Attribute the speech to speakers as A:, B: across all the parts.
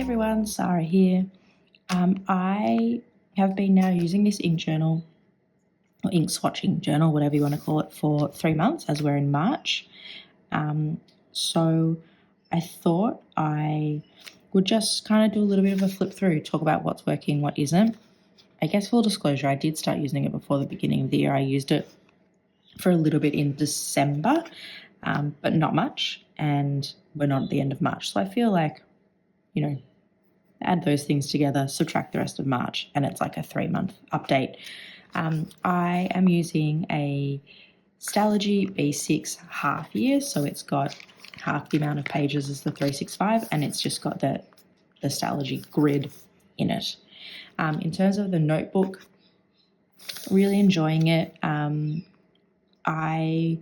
A: everyone, Sarah here. I have been now using this ink journal, or ink swatching journal, whatever you want to call it, for 3 months as we're in March. So I thought I would just kind of do a little bit of a flip through, talk about what's working, what isn't. I guess full disclosure, I did start using it before the beginning of the year. I used it for a little bit in December, but not much, and we're not at the end of March. So I feel like, add those things together, subtract the rest of March, and it's like a 3-month update. I am using a Stalogy B6 half year, so it's got half the amount of pages as the 365, and it's just got the Stalogy grid in it. In terms of the notebook, really enjoying it. I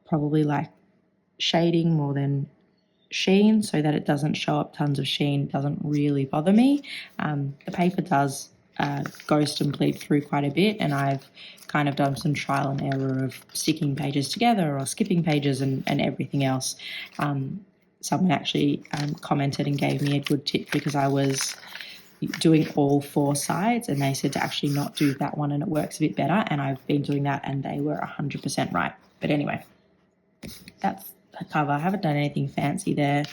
A: probably like shading more than sheen, so that it doesn't show up tons of sheen, doesn't really bother me. The paper does ghost and bleed through quite a bit, and I've kind of done some trial and error of sticking pages together or skipping pages and everything else. Someone actually commented and gave me a good tip because I was doing all 4 sides, and they said to actually not do that one and it works a bit better, and I've been doing that and they were 100% right. But anyway, that's the cover. I haven't done anything fancy there.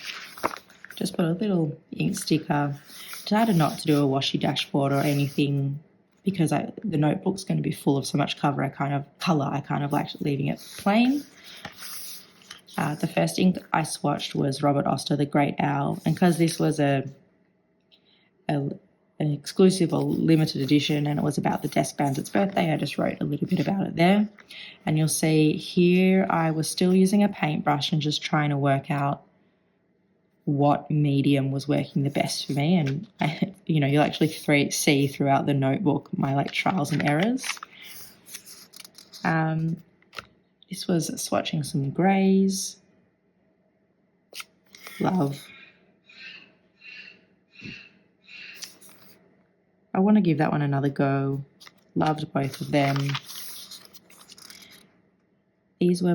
A: Just put a little ink sticker. Decided not to do a washi dashboard or anything because the notebook's going to be full of so much colour. I kind of like leaving it plain. The first ink I swatched was Robert Oster, the Great Owl, and because this was an exclusive or limited edition and it was about the Desk Bandit's birthday, I just wrote a little bit about it there. And you'll see here I was still using a paintbrush and just trying to work out what medium was working the best for me. And you'll actually see throughout the notebook my trials and errors. This was swatching some greys. Love. I want to give that one another go. Loved both of them. These were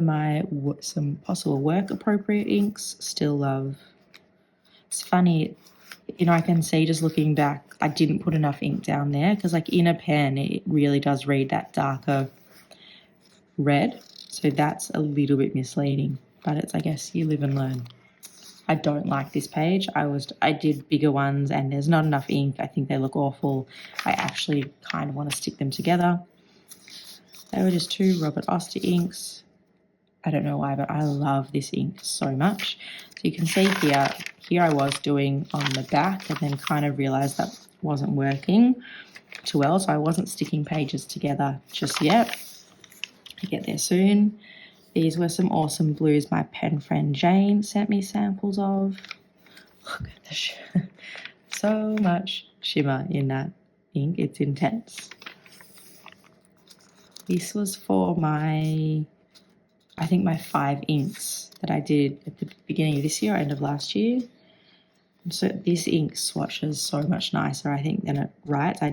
A: some possible work appropriate inks. Still love. It's funny, I can see just looking back, I didn't put enough ink down there because in a pen, it really does read that darker red. So that's a little bit misleading, but it's, I guess, you live and learn. I don't like this page. I did bigger ones and there's not enough ink. I think they look awful. I actually kind of want to stick them together. They were just 2 Robert Oster inks. I don't know why, but I love this ink so much. So you can see here I was doing on the back and then kind of realized that wasn't working too well. So I wasn't sticking pages together just yet. I'll get there soon. These were some awesome blues my pen friend Jane sent me samples of. Look at the so much shimmer in that ink. It's intense. This was for my 5 inks that I did at the beginning of this year, end of last year. So this ink swatches so much nicer, I think, than it writes. I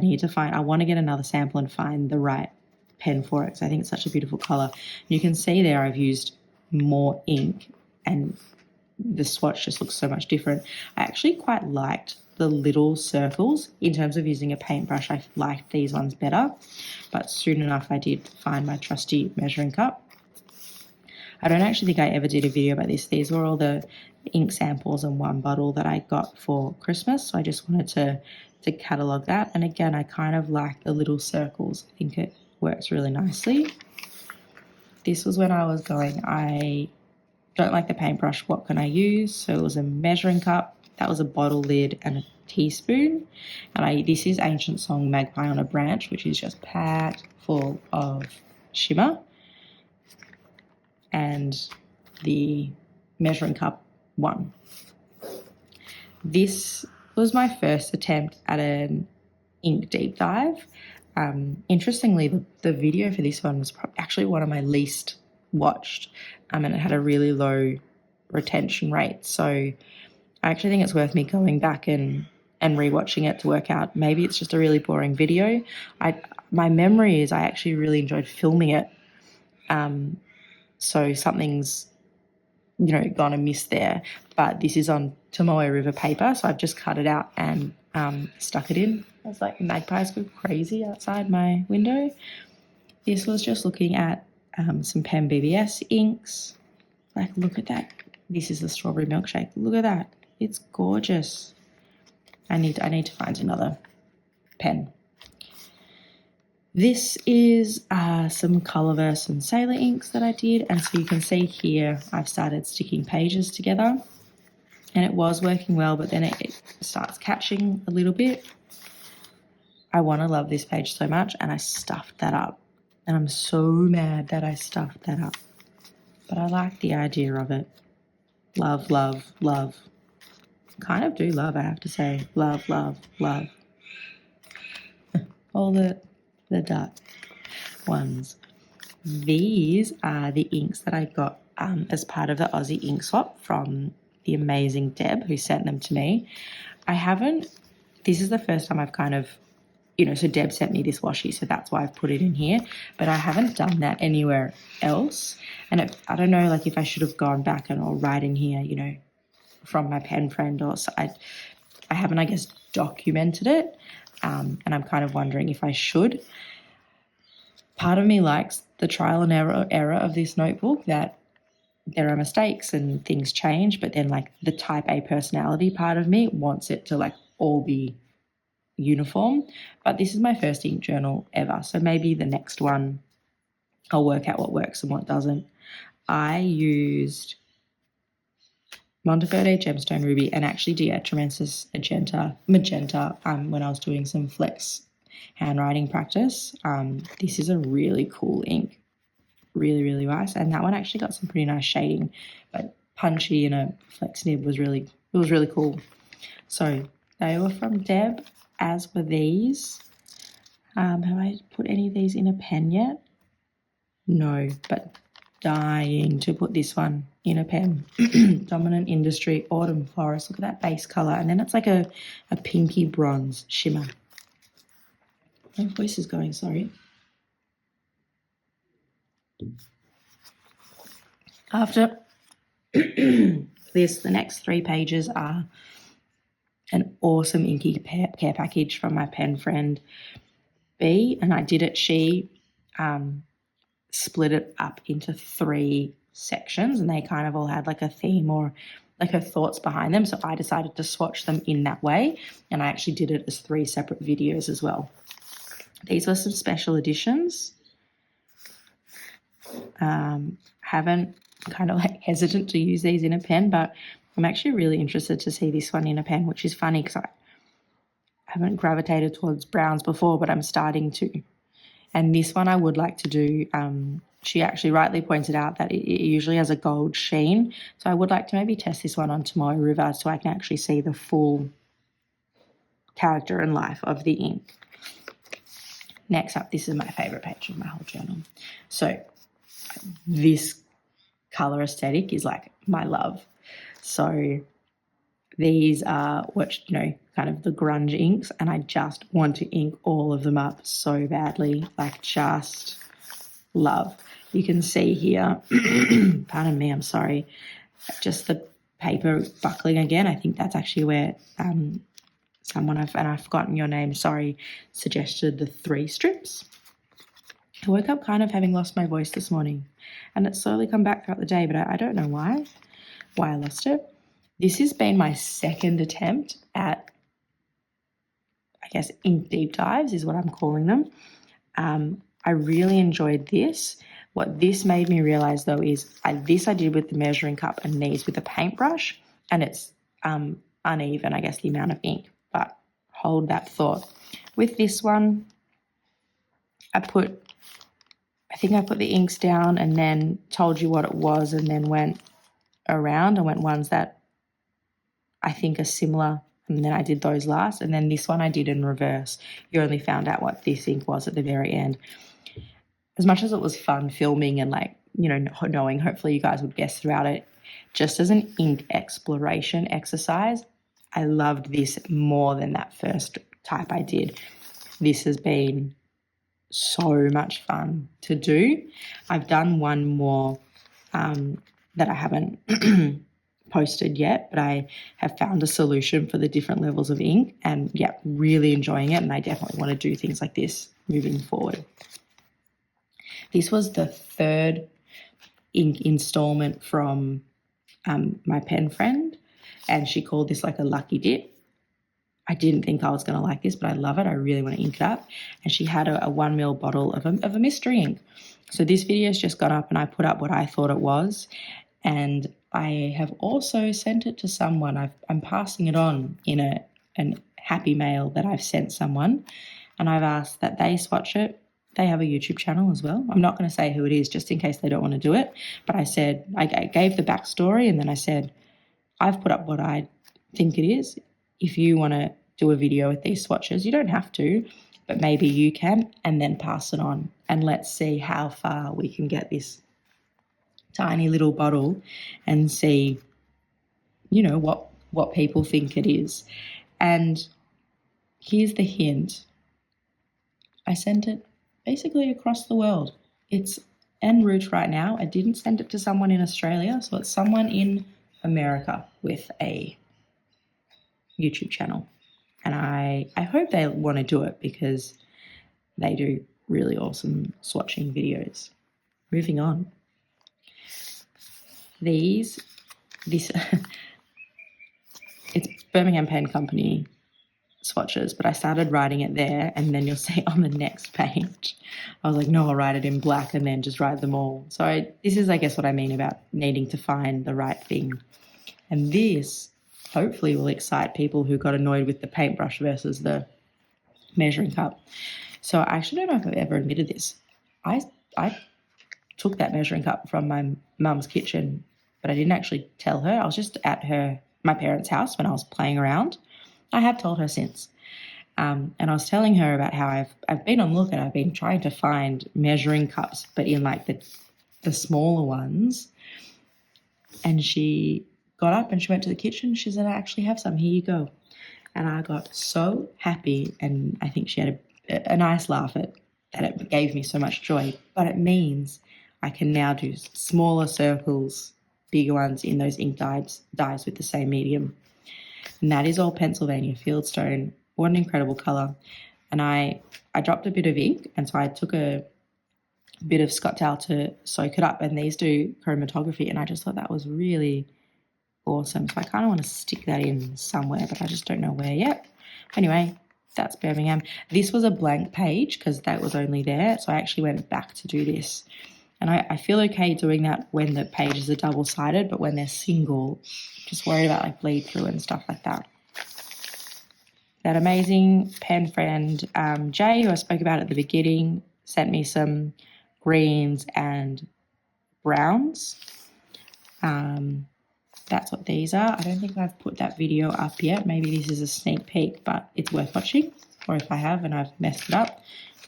A: want to get another sample and find the right pen for it because I think it's such a beautiful colour. You can see there I've used more ink and the swatch just looks so much different. I actually quite liked the little circles in terms of using a paintbrush. I liked these ones better, but soon enough I did find my trusty measuring cup. I don't actually think I ever did a video about this. These were all the ink samples and one bottle that I got for Christmas, so I just wanted to catalogue that. And again, I kind of like the little circles. I think it works really nicely. This was when I was going, I don't like the paintbrush, what can I use? So it was a measuring cup, that was a bottle lid and a teaspoon. And this is Ancient Song Magpie on a Branch, which is just packed full of shimmer. And the measuring cup won. This was my first attempt at an ink deep dive. Interestingly, the video for this one was actually one of my least watched, and it had a really low retention rate. So I actually think it's worth me going back and rewatching it to work out maybe it's just a really boring video. My memory is I actually really enjoyed filming it. So something's gone amiss there. But this is on Tomoe River paper, so I've just cut it out and stuck it in. There's like magpies go crazy outside my window. This was just looking at some Pen BBS inks. Like, look at that. This is the strawberry milkshake. Look at that. It's gorgeous. I need to find another pen. This is some Colourverse and Sailor inks that I did. And so you can see here I've started sticking pages together. And it was working well, but then it starts catching a little bit. I want to love this page so much, and I stuffed that up. And I'm so mad that I stuffed that up. But I like the idea of it. Love, love, love. Kind of do love, I have to say. Love, love, love. All the dark ones. These are the inks that I got as part of the Aussie ink swap from the amazing Deb, who sent them to me. This is the first time I've kind of, so Deb sent me this washi, so that's why I've put it in here, but I haven't done that anywhere else. And I don't know, like, if I should have gone back or right in here, from my pen friend, or so I haven't, I guess, documented it, and I'm kind of wondering if I should. Part of me likes the trial and error of this notebook, that there are mistakes and things change, but then, like, the type A personality part of me wants it to, like, all be uniform. But this is my first ink journal ever, so maybe the next one I'll work out what works and what doesn't. I used Monteverde Gemstone Ruby and actually Diatramensis Magenta when I was doing some flex handwriting practice. This is a really cool ink, really, really nice, and that one actually got some pretty nice shading, but punchy, and a flex nib was really cool. So they were from Deb, as were these. Have I put any of these in a pen yet? No, but dying to put this one in a pen. Dominant Industry Autumn Forest. Look at that base colour. And then it's like a pinky bronze shimmer. My voice is going, sorry. After this, the next 3 pages are an awesome inky care package from my pen friend B, and I did it. She split it up into 3 sections, and they kind of all had like a theme or like her thoughts behind them. So I decided to swatch them in that way, and I actually did it as 3 separate videos as well. These were some special editions. Haven't, kind of like hesitant to use these in a pen, but I'm actually really interested to see this one in a pen, which is funny because I haven't gravitated towards browns before, but I'm starting to. And this one I would like to do, she actually rightly pointed out that it usually has a gold sheen. So I would like to maybe test this one on Tomoe River so I can actually see the full character and life of the ink. Next up, this is my favourite page of my whole journal. So this colour aesthetic is like my love. So these are kind of the grunge inks, and I just want to ink all of them up so badly, like just love. You can see here, pardon me, I'm sorry, just the paper buckling again. I think that's actually where someone, I've forgotten your name, sorry, suggested the 3 strips. I woke up kind of having lost my voice this morning, and it's slowly come back throughout the day, but I don't know why I lost it. This has been my 2nd attempt at, I guess, ink deep dives is what I'm calling them. I really enjoyed this. What this made me realise, though, is I did with the measuring cup and these with a paintbrush, and it's uneven, I guess, the amount of ink, but hold that thought. With this one, I think I put the inks down and then told you what it was, and then went around. I went ones that I think are similar, and then I did those last, and then this one I did in reverse. You only found out what this ink was at the very end. As much as it was fun filming and knowing, hopefully you guys would guess throughout it, just as an ink exploration exercise, I loved this more than that first type I did. This has been so much fun to do. I've done one more that I haven't posted yet, but I have found a solution for the different levels of ink, and yeah, really enjoying it. And I definitely want to do things like this moving forward. This was the third ink installment from my pen friend, and she called this like a lucky dip. I didn't think I was going to like this, but I love it. I really want to ink it up. And she had a 1 ml bottle of a mystery ink. So this video's just gone up and I put up what I thought it was. And I have also sent it to someone. I'm passing it on in an happy mail that I've sent someone. And I've asked that they swatch it. They have a YouTube channel as well. I'm not going to say who it is just in case they don't want to do it. But I said, I gave the backstory, and then I said, I've put up what I think it is. If you want to do a video with these swatches, you don't have to, but maybe you can, and then pass it on. And let's see how far we can get this tiny little bottle and see, you know, what people think it is. And here's the hint. I sent it basically across the world. It's en route right now. I didn't send it to someone in Australia, so it's someone in America with a YouTube channel. And I hope they want to do it because they do really awesome swatching videos. Moving on. This it's Birmingham Pen Company swatches, but I started writing it there, and then you'll see on the next page, I was like, no, I'll write it in black and then just write them all. So this is, I guess, what I mean about needing to find the right thing. And this hopefully will excite people who got annoyed with the paintbrush versus the measuring cup. So I actually don't know if I've ever admitted this. I took that measuring cup from my mum's kitchen, but I didn't actually tell her. I was just at my parents' house when I was playing around. I have told her since. And I was telling her about how I've been on the look, and I've been trying to find measuring cups, but in like the smaller ones. And she got up and she went to the kitchen. She said, I actually have some. Here you go. And I got so happy, and I think she had a nice laugh at that. It gave me so much joy. But it means I can now do smaller circles, bigger ones in those ink dyes with the same medium. And that is all Pennsylvania Fieldstone. What an incredible colour. And I dropped a bit of ink, and so I took a bit of Scott towel to soak it up, and these do chromatography, and I just thought that was really awesome. So I kind of want to stick that in somewhere, but I just don't know where yet. Anyway, that's Birmingham. This was a blank page because that was only there, so I actually went back to do this. And I feel okay doing that when the pages are double-sided, but when they're single, just worried about like bleed through and stuff like that. That amazing pen friend, Jay, who I spoke about at the beginning, sent me some greens and browns. That's what these are. I don't think I've put that video up yet. Maybe this is a sneak peek, but it's worth watching. Or if I have and I've messed it up,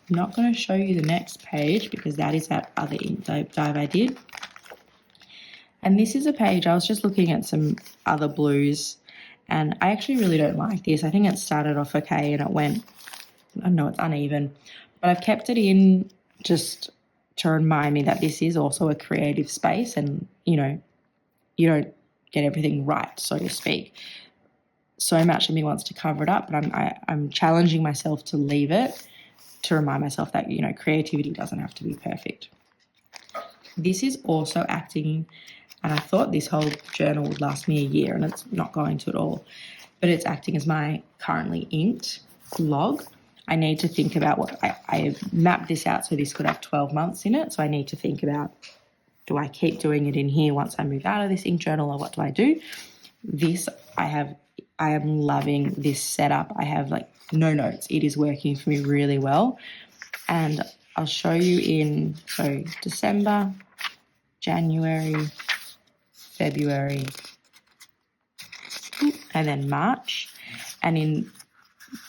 A: I'm not going to show you the next page because that is that other ink dive I did. And this is a page, I was just looking at some other blues, and I actually really don't like this. I think it started off okay and it went, I know it's uneven, but I've kept it in just to remind me that this is also a creative space, and, you know, you don't get everything right, so to speak. So much of me wants to cover it up, but I'm challenging myself to leave it, to remind myself that, you know, creativity doesn't have to be perfect. This is also acting, and I thought this whole journal would last me a year, and it's not going to at all, but it's acting as my currently inked log. I need to think about what I mapped this out so this could have 12 months in it, so I need to think about, do I keep doing it in here once I move out of this ink journal, or what do I do? This, I am loving this setup. I have like no notes. It is working for me really well. And I'll show you in, so December, January, February, and then March. And in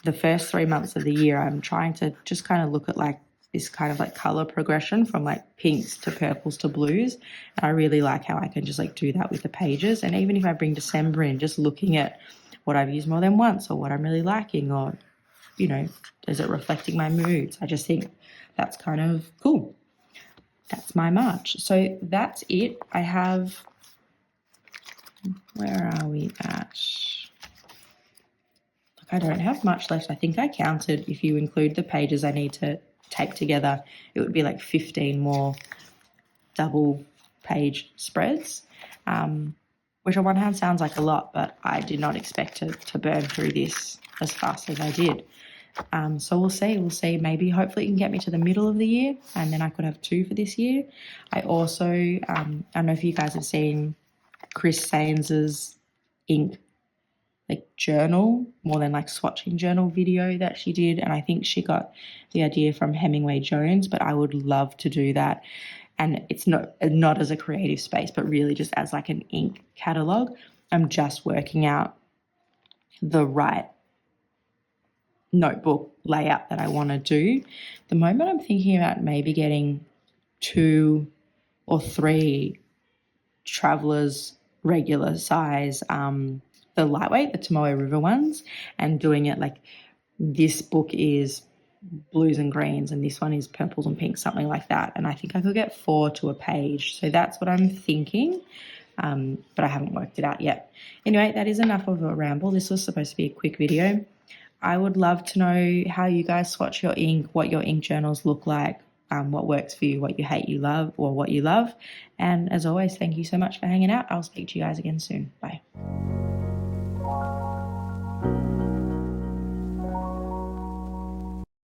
A: the first 3 months of the year, I'm trying to just kind of look at like this kind of like color progression from like pinks to purples to blues. And I really like how I can just like do that with the pages. And even if I bring December in, just looking at what I've used more than once, or what I'm really liking, or, you know, is it reflecting my moods? I just think that's kind of cool. That's my March. So that's it. I have where are we at? Look, I don't have much left. I think I counted, if you include the pages I need to tape together, it would be like 15 more double page spreads, which on one hand sounds like a lot, but I did not expect to burn through this as fast as I did. So we'll see. Maybe hopefully it can get me to the middle of the year, and then I could have 2 for this year. I also, I don't know if you guys have seen Chris Sains's ink like journal, more than like swatching journal video that she did, and I think she got the idea from Hemingway Jones, but I would love to do that. And it's not as a creative space, but really just as like an ink catalog. I'm just working out the right notebook layout that I want to do. The moment I'm thinking about maybe getting 2 or 3 Travelers regular size, the lightweight, the Tomoe River ones, and doing it like this book is blues and greens and this one is purples and pinks, something like that. And I think I could get 4 to a page. So that's what I'm thinking, but I haven't worked it out yet. Anyway, that is enough of a ramble. This was supposed to be a quick video. I would love to know how you guys swatch your ink, what your ink journals look like, what works for you, what you hate, you love, or what you love. And as always, thank you so much for hanging out. I'll speak to you guys again soon. Bye.